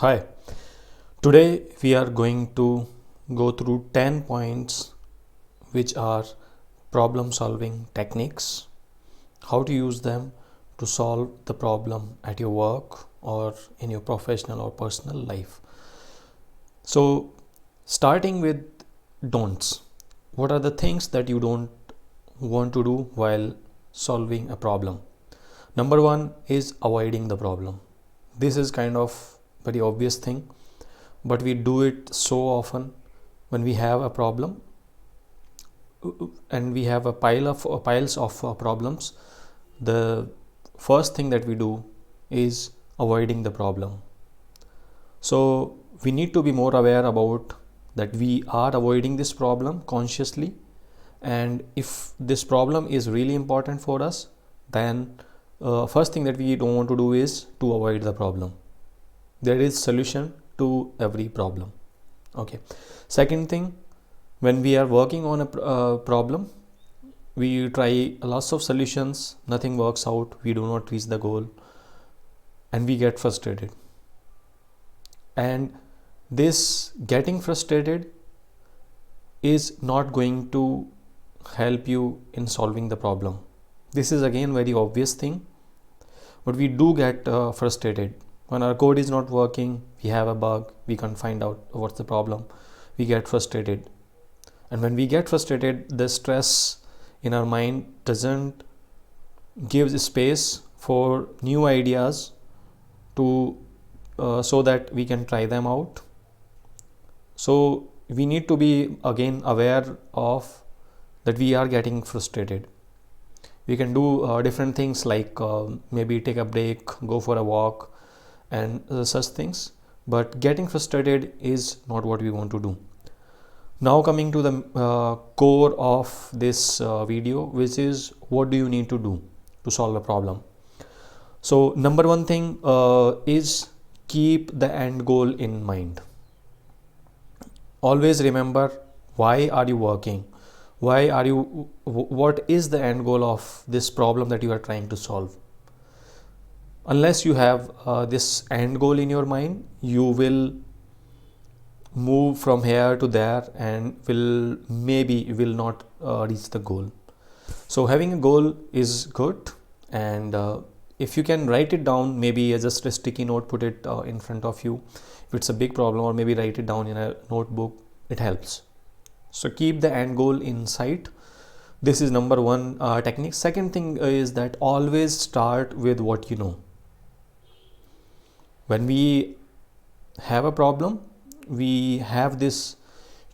Hi, today we are going to go through 10 points which are problem solving techniques, how to use them to solve the problem at your work or in your professional or personal life. So, starting with don'ts. What are the things that you don't want to do while solving a problem? Number one is avoiding the problem. This is kind of very obvious thing, but we do it so often when we have a problem and we have a piles of problems. The first thing that we do is avoiding the problem. So we need to be more aware about that we are avoiding this problem consciously, and if this problem is really important for us, then first thing that we don't want to do is to avoid the problem. There is solution to every problem. Okay, second thing, when we are working on a problem, we try lots of solutions, nothing works out, we do not reach the goal, and we get frustrated. And this getting frustrated is not going to help you in solving the problem. This is again very obvious thing, but we do get frustrated when our code is not working. We have a bug, we can't find out what's the problem, we get frustrated. And when we get frustrated, the stress in our mind doesn't give space for new ideas to so that we can try them out. So we need to be again aware of that we are getting frustrated. We can do different things like maybe take a break, go for a walk, and such things, but getting frustrated is not what we want to do. Now coming to the core of this video, which is what do you need to do to solve a problem. So number one thing is keep the end goal in mind. Always remember, why are you working? What is the end goal of this problem that you are trying to solve? Unless you have this end goal in your mind, you will move from here to there and will not reach the goal. So having a goal is good, and if you can write it down, maybe just a sticky note, put it in front of you if it's a big problem, or maybe write it down in a notebook, it helps. So keep the end goal in sight. This is number one technique. Second thing is that always start with what you know. When we have a problem, we have this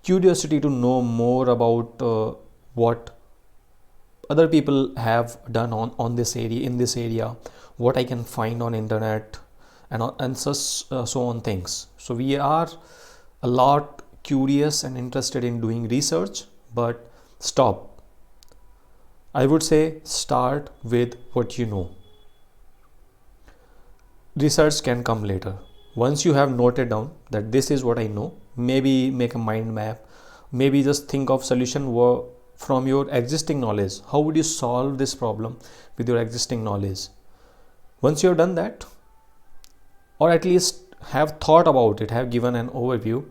curiosity to know more about what other people have done on this area, in this area, what I can find on internet, and so on things. So we are a lot curious and interested in doing research, but stop. I would say start with what you know. Research can come later. Once you have noted down that this is what I know, maybe make a mind map, maybe just think of solution from your existing knowledge. How would you solve this problem with your existing knowledge? Once you have done that, or at least have thought about it, have given an overview,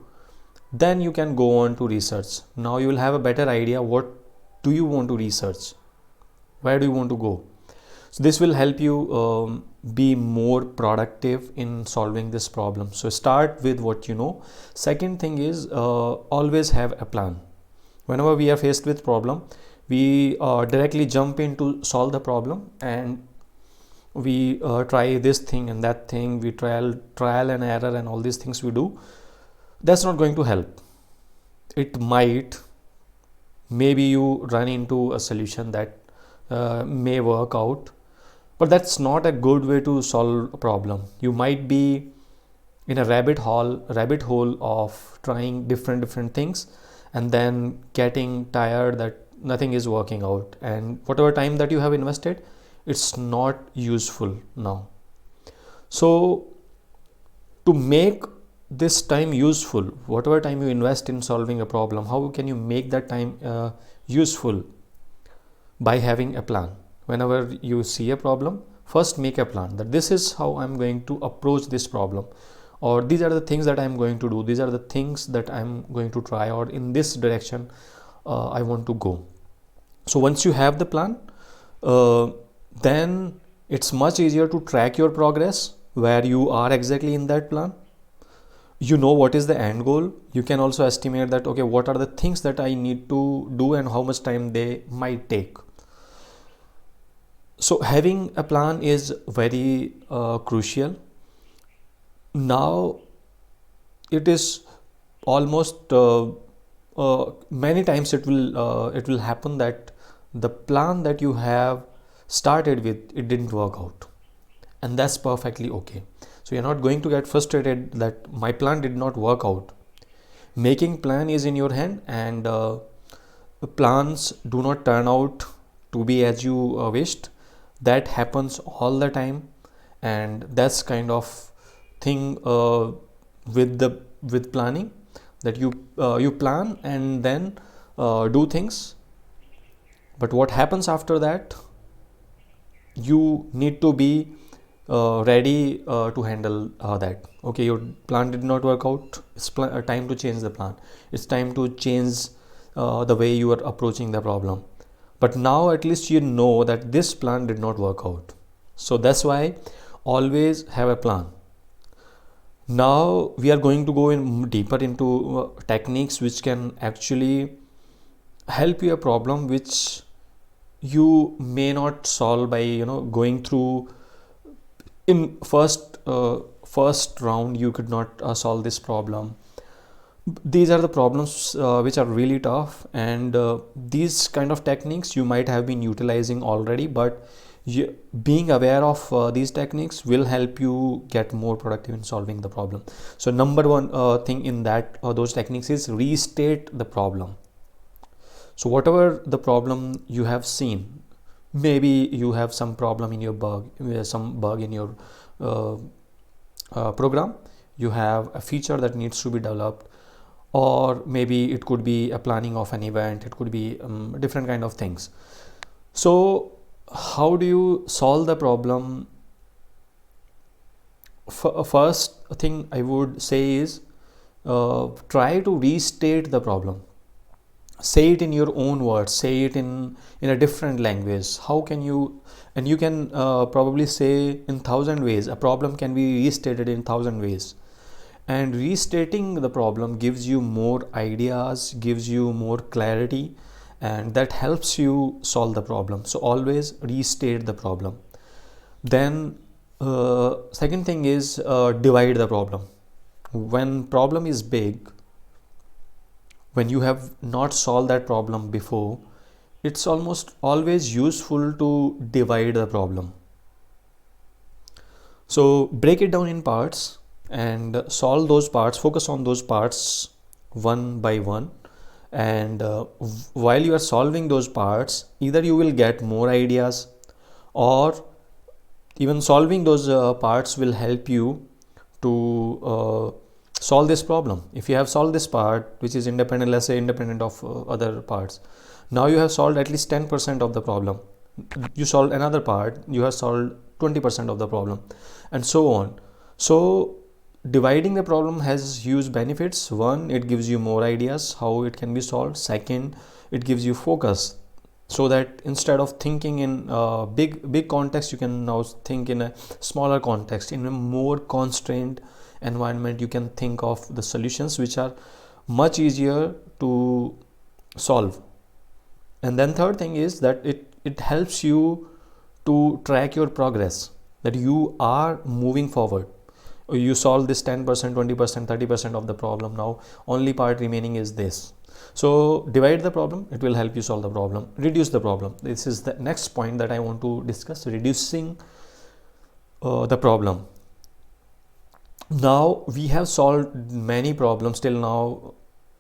then you can go on to research. Now you will have a better idea, what do you want to research, where do you want to go. So this will help you be more productive in solving this problem. So start with what you know. Second thing is always have a plan. Whenever we are faced with problem, we directly jump in to solve the problem, and we try this thing and that thing, we trial and error and all these things we do. That's not going to help. It might, maybe you run into a solution that may work out, but that's not a good way to solve a problem. You might be in a rabbit hole of trying different things, and then getting tired that nothing is working out, and whatever time that you have invested, it's not useful now. So to make this time useful, whatever time you invest in solving a problem, how can you make that time useful? By having a plan. Whenever you see a problem, first make a plan that this is how I'm going to approach this problem. or these are the things that I'm going to do, these are the things that I'm going to try, or in this direction I want to go. So once you have the plan, uh, then it's much easier to track your progress, where you are exactly in that plan. You know what is the end goal. You can also estimate that, okay, what are the things that I need to do and how much time they might take. So having a plan is very crucial. Now it is almost many times it will happen that the plan that you have started with, it didn't work out, and that's perfectly okay. So you're not going to get frustrated that my plan did not work out. Making plan is in your hand, and plans do not turn out to be as you wished. That happens all the time, and that's kind of thing with planning, that you plan and then do things, but what happens after that, you need to be ready to handle that. Okay, your plan did not work out, it's time to change the plan, it's time to change the way you are approaching the problem. But now at least you know that this plan did not work out. So that's why always have a plan. Now we are going to go in deeper into techniques which can actually help you a problem which you may not solve by going through in first round. You could not solve this problem. These are the problems which are really tough, and these kind of techniques you might have been utilizing already, but being aware of these techniques will help you get more productive in solving the problem. So number one thing in that those techniques is restate the problem. So whatever the problem you have seen, maybe you have some problem in your bug, some bug in your program, you have a feature that needs to be developed, or maybe it could be a planning of an event, it could be different kind of things. So how do you solve the problem? First thing I would say is try to restate the problem. Say it in your own words, say it in a different language. How can you, and you can probably say in 1,000 ways. A problem can be restated in 1,000 ways, and restating the problem gives you more ideas, gives you more clarity, and that helps you solve the problem. So always restate the problem. Then second thing is divide the problem. When problem is big, when you have not solved that problem before, it's almost always useful to divide the problem. So break it down in parts and solve those parts, focus on those parts one by one. And while you are solving those parts, either you will get more ideas, or even solving those parts will help you to solve this problem. If you have solved this part which is independent, let's say independent of other parts, now you have solved at least 10% of the problem. You solved another part, you have solved 20% of the problem, and so on. So dividing the problem has huge benefits. One, it gives you more ideas how it can be solved. Second, it gives you focus, so that instead of thinking in big context, you can now think in a smaller context, in a more constrained environment. You can think of the solutions which are much easier to solve. And then third thing is that it helps you to track your progress, that you are moving forward. You solve this 10%, 20%, 30% of the problem, now only part remaining is this. So divide the problem, it will help you solve the problem. Reduce the problem, this is the next point that I want to discuss, reducing the problem. Now we have solved many problems till now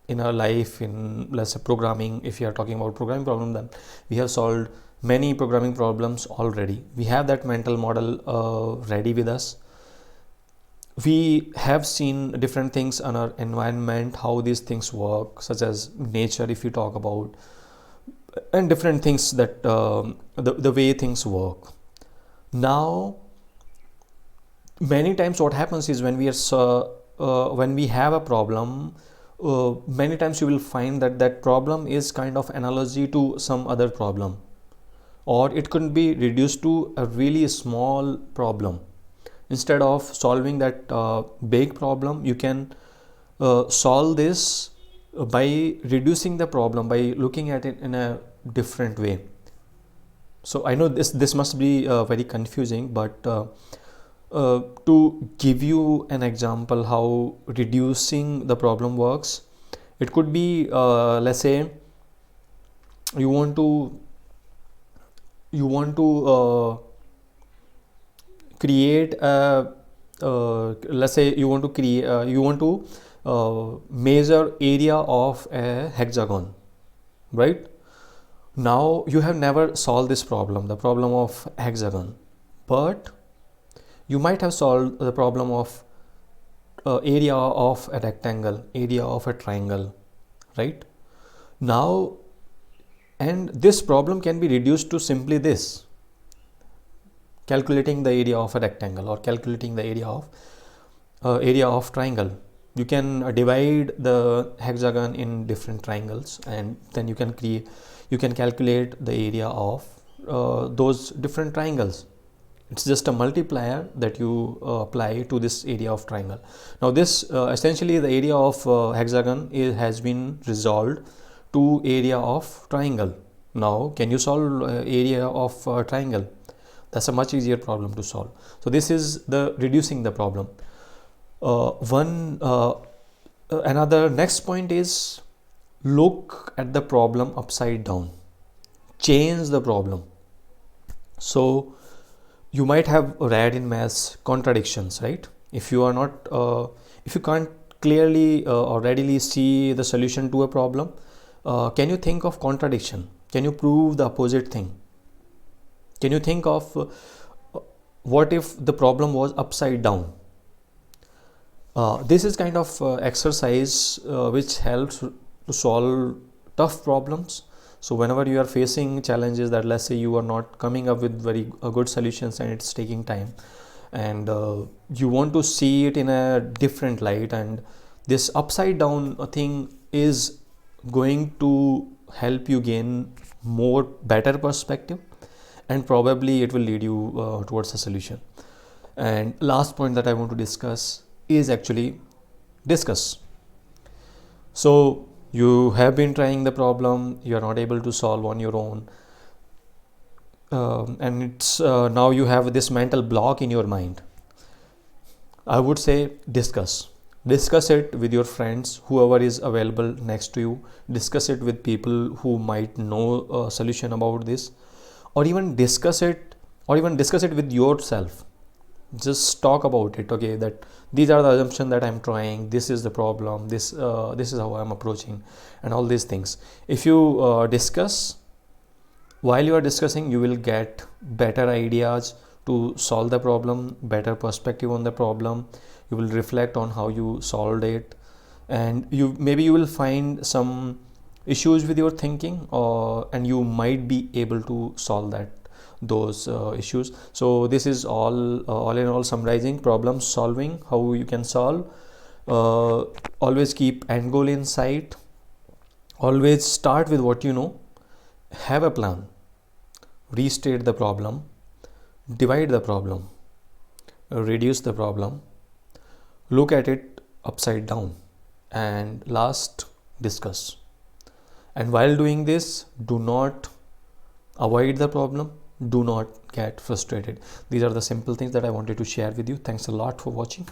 in our life, in let's say programming. If you are talking about programming problem, then we have solved many programming problems already. We have that mental model ready with us. We have seen different things in our environment, how these things work, such as nature, if you talk about, and different things that the way things work. Now Many times what happens is when we have a problem, many times you will find that that problem is kind of analogy to some other problem, or it could be reduced to a really small problem. Instead of solving that big problem, you can solve this by reducing the problem, by looking at it in a different way. So I know this must be very confusing, but to give you an example how reducing the problem works, it could be, let's say you want to create a let's say you want to measure area of a hexagon, right? Now you have never solved this problem, the problem of hexagon, but you might have solved the problem of area of a rectangle, area of a triangle, right? Now, and this problem can be reduced to simply this: calculating the area of a rectangle or calculating the area of triangle. You can divide the hexagon in different triangles, and then you can calculate the area of those different triangles. It's just a multiplier that you apply to this area of triangle. Now this essentially the area of hexagon has been resolved to area of triangle. Now can you solve area of triangle? That's a much easier problem to solve. So this is the reducing the problem. Another next point is look at the problem upside down. Change the problem. So you might have read in maths contradictions, right? If you can't clearly or readily see the solution to a problem, can you think of contradiction? Can you prove the opposite thing? Can you think of what if the problem was upside down? This is kind of exercise which helps to solve tough problems. So whenever you are facing challenges that, let's say, you are not coming up with very good solutions and it's taking time, and you want to see it in a different light, and this upside down thing is going to help you gain better perspective, and probably it will lead you towards a solution. And last point that I want to discuss is actually discuss. So you have been trying the problem, you are not able to solve on your own, and it's now you have this mental block in your mind. I would say discuss it with your friends, whoever is available next to you. Discuss it with people who might know a solution about this, or even discuss it with yourself. Just talk about it. Okay, that these are the assumptions that I'm trying, this is the problem, this is how I'm approaching, and all these things. If you discuss, while you are discussing, you will get better ideas to solve the problem, better perspective on the problem. You will reflect on how you solved it, and you will find some issues with your thinking, and you might be able to solve those issues. So this is all in all summarizing problem solving, how you can solve. Always keep end goal in sight. Always start with what you know. Have a plan. Restate the problem. Divide the problem. Reduce the problem. Look at it upside down. And last, discuss. And while doing this, do not avoid the problem. Do not get frustrated. These are the simple things that I wanted to share with you. Thanks a lot for watching.